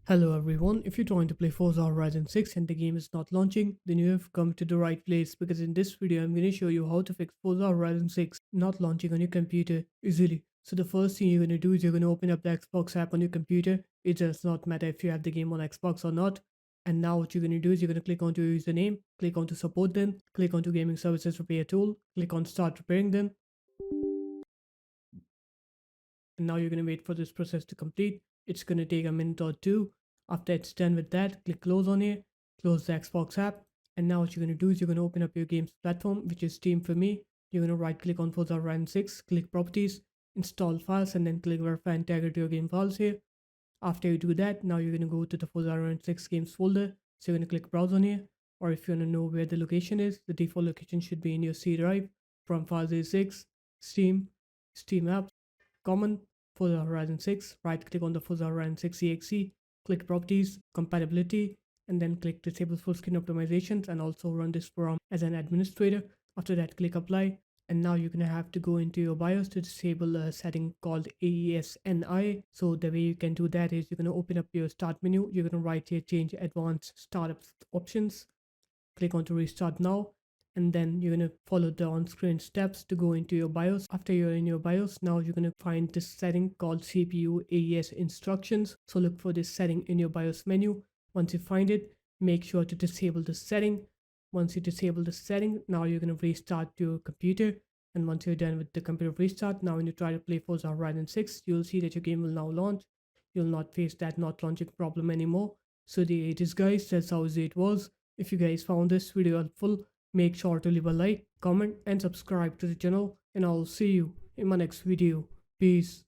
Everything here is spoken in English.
Hello everyone, if you're trying to play Forza Horizon 6 and the game is not launching, then you have come to the right place because in this video I'm going to show you how to fix Forza Horizon 6 not launching on your computer easily. So the first thing you're going to do is you're going to open up the Xbox app on your computer. It does not matter if you have the game on Xbox or not. And now what you're going to do is you're going to click onto your username, click onto support them, click onto gaming services repair tool, click on start repairing them, and now you're going to wait for this process to complete. It's going to take a minute or two. After it's done with that, click close on here, close the Xbox app, and now what you're going to do is you're going to open up your games platform, which is Steam for me. You're going to right click on Forza Horizon 6, click properties, install files, and then click verify and tag it to your game files here. After you do that, now you're going to go to the Forza Horizon 6 games folder. So you're going to click browse on here, or if you want to know where the location is, the default location should be in your C drive from Files A6, Steam, Steam apps, common, Forza Horizon 6. Right click on the Forza Horizon 6 exe, click properties, compatibility, and then click disable full screen optimizations and also run this program as an administrator. After that, click apply. And now you're gonna have to go into your BIOS to disable a setting called AESNI. So the way you can do that is you're gonna open up your start menu. You're gonna right here change advanced startup options. Click on to restart now, and then you're going to follow the on-screen steps to go into your BIOS. After you're in your BIOS, now you're going to find this setting called CPU AES instructions. So look for this setting in your BIOS menu. Once you find it, make sure to disable the setting. Once you disable the setting, now you're going to restart your computer. And once you're done with the computer restart, now when you try to play Forza Horizon 6, you'll see that your game will now launch. You'll not face that not launching problem anymore. So there it is, guys. That's how easy it was. If you guys found this video helpful, make sure to leave a like, comment, and subscribe to the channel, and I'll see you in my next video. Peace.